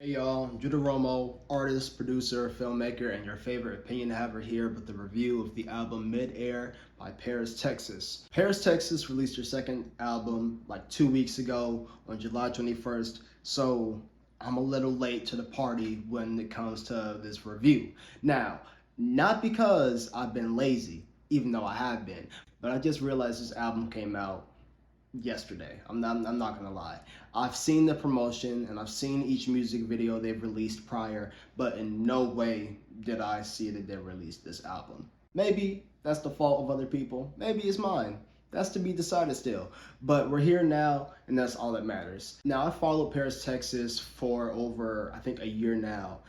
Hey y'all, Judah Romo, artist, producer, filmmaker, and your favorite opinion haver here with the review of the album Mid-Air by Paris, Texas. Paris, Texas released their second album like 2 weeks ago on July 21st, so I'm a little late to the party when it comes to this review. Now, not because I've been lazy, even though I have been, but I just realized this album came out yesterday. I'm not gonna lie. I've seen the promotion and I've seen each music video they've released prior, but in no way did I see that they released this album. Maybe that's the fault of other people. Maybe it's mine. That's to be decided still. But we're here now, and that's all that matters. Now, I followed Paris, Texas for over, I think, a year now,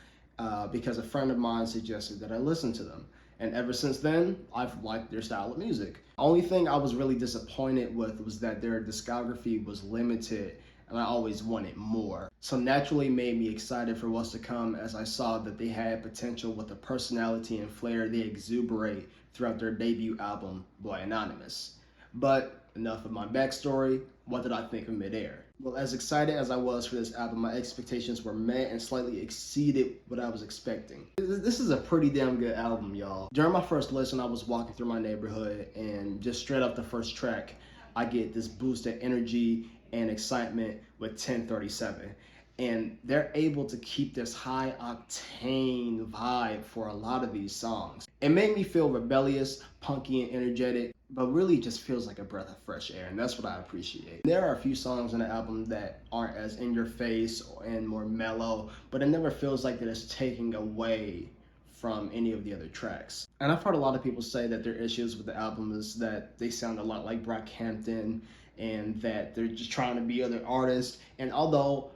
because a friend of mine suggested that I listen to them. And ever since then, I've liked their style of music. Only thing I was really disappointed with was that their discography was limited and I always wanted more. So naturally made me excited for what's to come as I saw that they had potential with the personality and flair they exuberate throughout their debut album, Boy Anonymous. But enough of my backstory. What did I think of Mid-Air? Well, as excited as I was for this album, my expectations were met and slightly exceeded what I was expecting. This is a pretty damn good album, y'all. During my first listen, I was walking through my neighborhood and just straight off the first track, I get this boost of energy and excitement with 1037. And they're able to keep this high octane vibe for a lot of these songs. It made me feel rebellious, punky, and energetic, but really just feels like a breath of fresh air, and that's what I appreciate. There are a few songs on the album that aren't as in your face and more mellow, but it never feels like that it's taking away from any of the other tracks. And I've heard a lot of people say that their issues with the album is that they sound a lot like Brockhampton and that they're just trying to be other artists. And although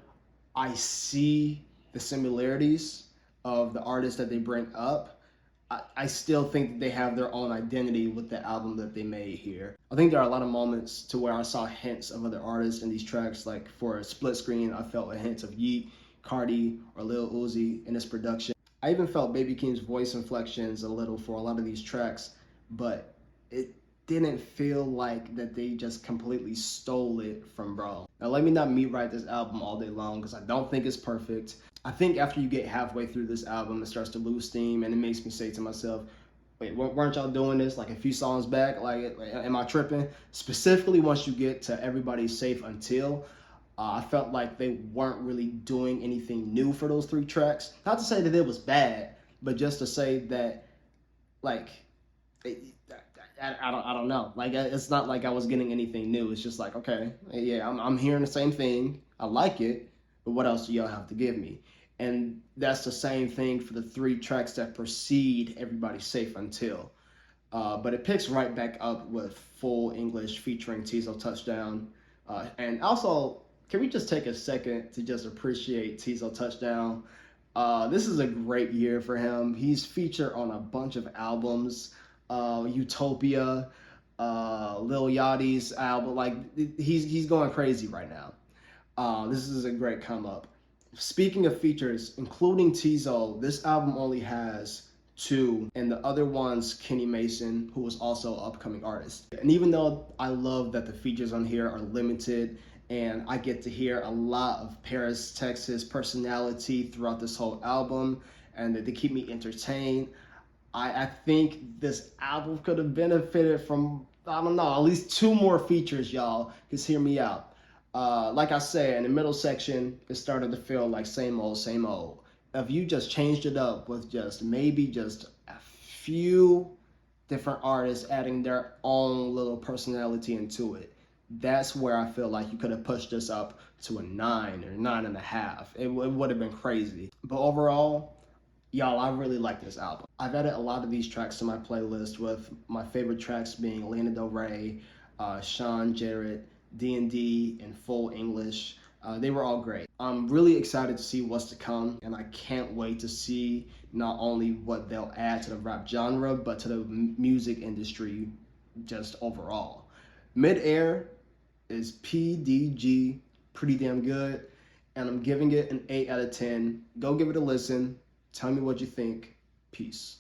I see the similarities of the artists that they bring up, I still think that they have their own identity with the album that they made here. I think there are a lot of moments to where I saw hints of other artists in these tracks. Like for a split screen, I felt a hint of Yeat, Cardi, or Lil Uzi in this production. I even felt Baby Keem's voice inflections a little for a lot of these tracks, but it didn't feel like that they just completely stole it from Bro. Now let me not meat write this album all day long because I don't think it's perfect. I think after you get halfway through this album, it starts to lose steam and it makes me say to myself, wait, weren't y'all doing this like a few songs back? Like, am I tripping? Specifically once you get to Everybody's Safe Until, I felt like they weren't really doing anything new for those three tracks. Not to say that it was bad, but just to say that, like, I don't know. Like, it's not like I was getting anything new. It's just like, okay, yeah, I'm hearing the same thing. I like it, but what else do y'all have to give me? And that's the same thing for the three tracks that precede Everybody's Safe Until. But it picks right back up with Full English featuring Tizo Touchdown. And also, can we just take a second to just appreciate Tizo Touchdown? This is a great year for him. He's featured on a bunch of albums. Utopia, Lil Yachty's album. Like, he's going crazy right now. This is a great come up. Speaking of features, including Tizo, this album only has two, and the other one's Kenny Mason, who is also an upcoming artist. And even though I love that the features on here are limited and I get to hear a lot of Paris, Texas personality throughout this whole album and that they keep me entertained, I think this album could have benefited from, I don't know, at least two more features, y'all. Just hear me out. Like I said, in the middle section, it started to feel like same old, same old. If you just changed it up with maybe just a few different artists adding their own little personality into it, that's where I feel like you could have pushed this up to a 9 or 9.5. It would have been crazy. But overall, y'all, I really like this album. I've added a lot of these tracks to my playlist, with my favorite tracks being Lana Del Rey, Sean Jarrett, D&D, and Full English. They were all great. I'm really excited to see what's to come, and I can't wait to see not only what they'll add to the rap genre, but to the music industry just overall. Mid-Air is PDG, pretty damn good, and I'm giving it an 8 out of 10. Go give it a listen. Tell me what you think. Peace.